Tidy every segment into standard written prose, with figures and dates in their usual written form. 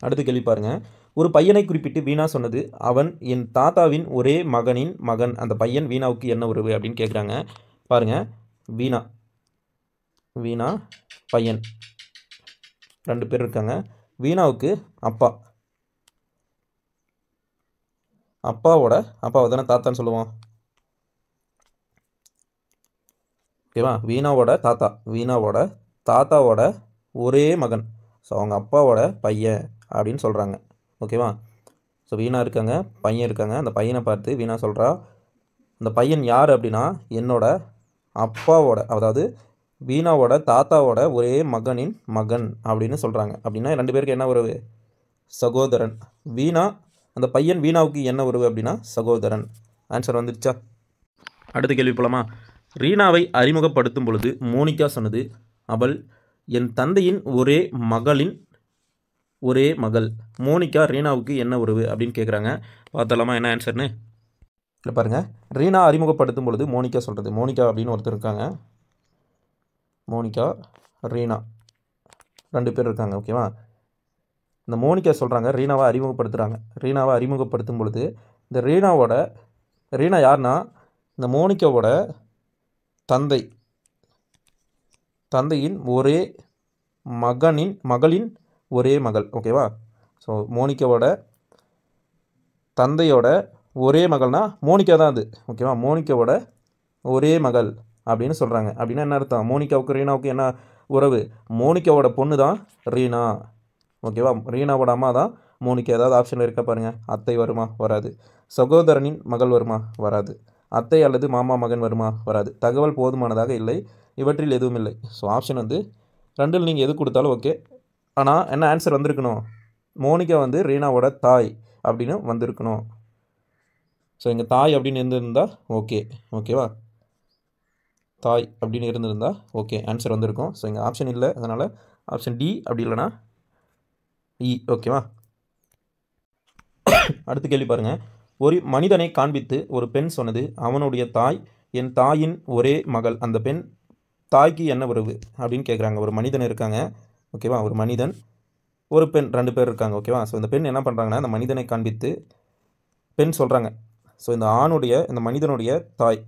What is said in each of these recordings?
அடுத்த கேள்வி பாருங்க. ஒரு பையனை குறிப்பிட்டு வீணா சொன்னது, அவன் என் தாத்தாவின் ஒரே மகனின் மகன். அந்த பையன் வீணாவுக்கு என்ன உறவு அப்படின்னு கேட்குறாங்க. பாருங்க, வீணா வீணா பையன் 2 பேர் இருக்காங்க. வீணாவுக்கு அப்பாவை தானே தாத்தான்னு சொல்லுவோம். ஓகேவா? வீணாவோட தாத்தாவோட ஒரே மகன். ஸோ அவங்க அப்பாவோட பையன் அப்படின்னு சொல்கிறாங்க. ஓகேவா? ஸோ வீணா இருக்காங்க, பையன் இருக்காங்க. அந்த பையனை பார்த்து வீணா சொல்கிறா, அந்த பையன் யார் அப்படின்னா என்னோட அப்பாவோட, அதாவது வீணாவோட தாத்தாவோட ஒரே மகனின் மகன் அப்படின்னு சொல்கிறாங்க. அப்படின்னா 2 பேருக்கு என்ன உறவு? சகோதரன். அந்த பையன் வீணாவுக்கு என்ன உறவு அப்படின்னா சகோதரன். ஆன்சர் வந்துருச்சா? அடுத்த கேள்வி போலாமா? ரீனாவை அறிமுகப்படுத்தும் பொழுது மோனிகா சொன்னது, அவள் என் தந்தையின் ஒரே மகள். மோனிகா ரீனாவுக்கு என்ன உறவு அப்படின்னு கேட்குறாங்க. பார்த்தலாமா என்ன ஆன்சர்னு? இல்லை பாருங்கள், ரீனா அறிமுகப்படுத்தும் பொழுது மோனிகா சொல்கிறது, மோனிகா அப்படின்னு ஒருத்தர் இருக்காங்க. மோனிகா, ரீனா 2 பேர் இருக்காங்க. ஓகேவா? இந்த மோனிகா சொல்கிறாங்க, ரீனாவை அறிமுகப்படுத்தும் பொழுது இந்த ரீனா யாருன்னா இந்த மோனிகாவோட தந்தையின் ஒரே மகளின் ஒரே மகள். ஓகேவா? ஸோ மோனிகாவோட தந்தையோட ஒரே மகள்னா மோனிகா தான் அது. ஓகேவா? மோனிகாவோட ஒரே மகள் அப்படின்னு சொல்கிறாங்க. அப்படின்னா என்ன அர்த்தம்? மோனிகாவுக்கு ரீனாவுக்கு என்ன உறவு? மோனிகாவோட பொண்ணு தான் ரீனா. ஓகேவா? ரீனாவோட அம்மா தான் மோனிகா. ஏதாவது ஆப்ஷன் இருக்கா பாருங்கள். அத்தை வருமா? வராது. சகோதரனின் மகள் வருமா? வராது. அத்தை அல்லது மாமா மகன் வருமா? வராது. தகவல் போதுமானதாக இல்லை, இவற்றில் எதுவும் இல்லை. ஸோ ஆப்ஷன் வந்து 2ல் நீங்கள் எது கொடுத்தாலும் ஓகே. ஆனால் என்ன ஆன்சர் வந்திருக்கணும்? மோனிகா வந்து ரீனாவோட தாய் அப்படின்னு வந்திருக்கணும். ஸோ இங்கே தாய் அப்படின்னு இருந்திருந்தால் ஓகேவா? தாய் அப்படின்னு இருந்திருந்தால் ஓகே, ஆன்சர் வந்திருக்கும். ஸோ இங்கே ஆப்ஷன் இல்லை, அதனால் ஆப்ஷன் டி, அப்படி இல்லைனா இ. ஓகேவா? அடுத்த கேள்வி பாருங்கள். ஒரு மனிதனை காண்பித்து ஒரு பெண் சொன்னது, அவனுடைய தாய் என் தாயின் ஒரே மகள். அந்த பெண் தாய்க்கு என்ன உறவு அப்படின்னு கேட்குறாங்க. ஒரு மனிதன் இருக்காங்க. ஓகேவா? ஒரு மனிதன், ஒரு பெண், 2 பேர் இருக்காங்க. ஓகேவா? ஸோ இந்த பெண் என்ன பண்ணுறாங்கன்னா, இந்த மனிதனை காண்பித்து பெண் சொல்கிறாங்க. ஸோ இந்த மனிதனுடைய தாய்.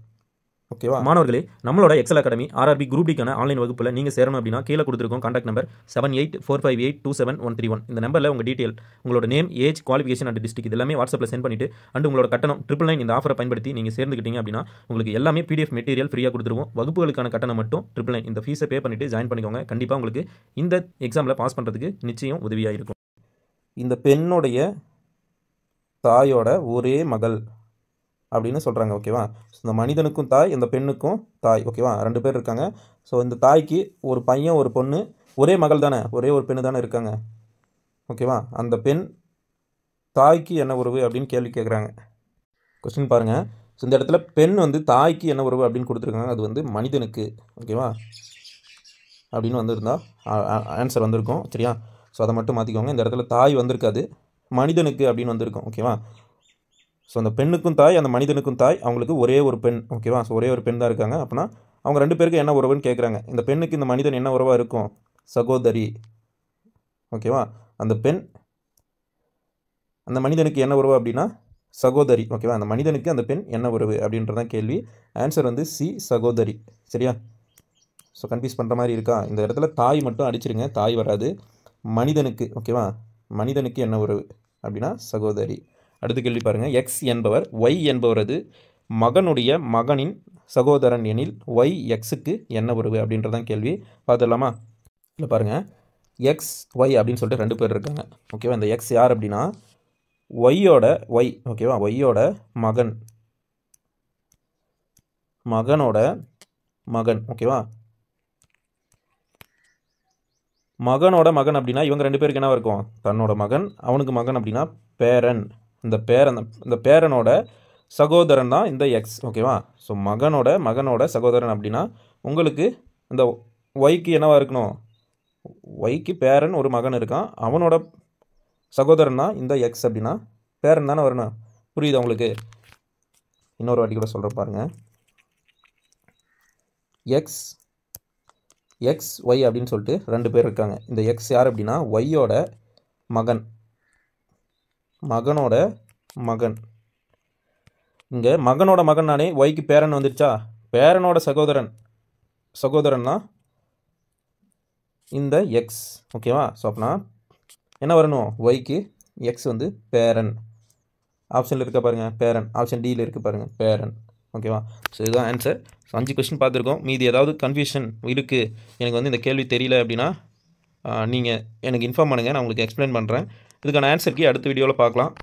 ஓகேவா? மாணவர்களே, நம்மளோட எக்ஸல் அகாடமி ஆர்ஆர்பி குரூப் டிக்கான ஆன்லைன் வகுப்பில் நீங்கள் சேரணும் அப்படின்னா கீழே கொடுத்துருக்கோம் கான்டாக்ட் நம்பர் 7845827131. இந்த நம்பரில் உங்கள் டீட்டெயில், உங்களோட name, age, qualification and district இது எல்லாமே வாட்ஸ்அப்பில் சென்ட் பண்ணிவிட்டு அண்ட் உங்களோட கட்டணம் 999 இந்த ஆஃபரை பயன்படுத்தி நீங்கள் சேர்ந்துக்கிட்டீங்க அப்படின்னா உங்களுக்கு எல்லாமே PDF மெட்டீரியல் ஃப்ரீயாக கொடுத்துருவோம். வகுப்புகளுக்கான கட்டணம் மட்டும் 999 இந்த ஃபீஸை பே பண்ணிவிட்டு ஜாயின் பண்ணிக்கோங்க. கண்டிப்பாக உங்களுக்கு இந்த எக்ஸாமில் பாஸ் பண்ணுறதுக்கு நிச்சயம் உதவியாக இருக்கும். இந்த பெண்ணுடைய தாயோட ஒரே மகள் அப்படின்னு சொல்கிறாங்க. ஓகேவா? ஸோ இந்த மனிதனுக்கும் தாய், இந்த பெண்ணுக்கும் தாய். ஓகேவா? 2 பேர் இருக்காங்க. ஸோ இந்த தாய்க்கு ஒரு பையன் ஒரு பொண்ணு, ஒரே மகள் தானே, ஒரே ஒரு பெண்ணு தானே இருக்காங்க. ஓகேவா? அந்த பெண் தாய்க்கு என்ன உறவு அப்படின்னு கேள்வி கேட்குறாங்க. கொஸ்டின் பாருங்கள். ஸோ இந்த இடத்துல பெண் வந்து தாய்க்கு என்ன உறவு அப்படின்னு கொடுத்துருக்காங்க. அது வந்து மனிதனுக்கு. ஓகேவா? அப்படின்னு வந்திருந்தா ஆன்சர் வந்திருக்கும். சரியா? ஸோ அதை மட்டும் மாற்றிக்கோங்க. இந்த இடத்துல தாய் வந்திருக்காது, மனிதனுக்கு அப்படின்னு வந்திருக்கும். ஓகேவா? ஸோ அந்த பெண்ணுக்கும் தாய், அந்த மனிதனுக்கும் தாய், அவங்களுக்கு ஒரே ஒரு பெண். ஓகேவா? ஸோ ஒரே ஒரு பெண் தான் இருக்காங்க. அப்படின்னா அவங்க 2 பேருக்கு என்ன உறவுன்னு கேட்குறாங்க. இந்த பெண்ணுக்கு இந்த மனிதன் என்ன உறவாக இருக்கும்? சகோதரி. ஓகேவா? அந்த பெண் அந்த மனிதனுக்கு என்ன உறவு அப்படின்னா சகோதரி. ஓகேவா? அந்த மனிதனுக்கு அந்த பெண் என்ன உறவு அப்படின்றதான் கேள்வி. ஆன்சர் வந்து சி, சகோதரி. சரியா? ஸோ கன்ஃபியூஸ் பண்ணுற மாதிரி இருக்கா? இந்த இடத்துல தாய் மட்டும் அடிச்சிருங்க, தாய் வராது. மனிதனுக்கு. ஓகேவா? மனிதனுக்கு என்ன உறவு அப்படின்னா சகோதரி. அடுத்த கேள்வி பாருங்கள். எக்ஸ் என்பவர் ஒய் என்பவரது மகனுடைய மகனின் சகோதரன் எனில் ஒய் எக்ஸுக்கு என்ன உறவு அப்படின்றதான் கேள்வி. பார்த்துடலாமா? இல்லை பாருங்கள், எக்ஸ் ஒய் அப்படின்னு சொல்லிட்டு 2 பேர் இருக்காங்க. ஓகேவா? இந்த எக்ஸ் யார் அப்படின்னா ஒய். ஓகேவா? ஒய்யோட மகனோட மகன். ஓகேவா? மகனோட மகன் அப்படின்னா இவங்க 2 பேருக்கு என்ன இருக்கும்? தன்னோட மகன், அவனுக்கு மகன் அப்படின்னா பேரன். இந்த பேரனோட சகோதரன் தான் இந்த எக்ஸ். ஓகேவா? ஸோ மகனோட சகோதரன் அப்படின்னா உங்களுக்கு இந்த ஒய்க்கு என்னவா இருக்கணும்? ஒய்க்கு பேரன் ஒரு மகன் இருக்கான், அவனோட சகோதரன் தான் இந்த எக்ஸ் அப்படின்னா பேரன் தானே வரணும். புரியுதா உங்களுக்கு? இன்னொரு வாட்டி கூட சொல்கிற பாருங்கள். எக்ஸ் ஒய் அப்படின்னு சொல்லிட்டு 2 பேர் இருக்காங்க. இந்த எக்ஸ் யார் அப்படின்னா ஒய்யோட மகன். மகனோட மகன். இங்கே மகனோட மகன்னாலே ஒய்க்கு பேரன் வந்துடுச்சா. பேரனோட சகோதரன்னா இந்த எக்ஸ். ஓகேவா. ஸோ அப்படின்னா என்ன வரணும், ஒய்க்கு எக்ஸ் வந்து பேரன். ஆப்ஷனில் இருக்க பாருங்கள் பேரன், ஆப்ஷன் டியில் இருக்குது பாருங்கள் பேரன். ஓகேவா. ஸோ இதுதான் ஆன்சர். ஸோ 5 கொஸ்டின் பார்த்துருக்கோம். மீதி ஏதாவது கன்ஃபியூஷன் இருக்குது, எனக்கு வந்து இந்த கேள்வி தெரியல அப்படின்னா நீங்கள் எனக்கு இன்ஃபார்ம் பண்ணுங்கள், நான் உங்களுக்கு எக்ஸ்பிளைன் பண்ணுறேன். இதுக்கான ஆன்சர் கீ அடுத்த வீடியோவில் பார்க்கலாம்.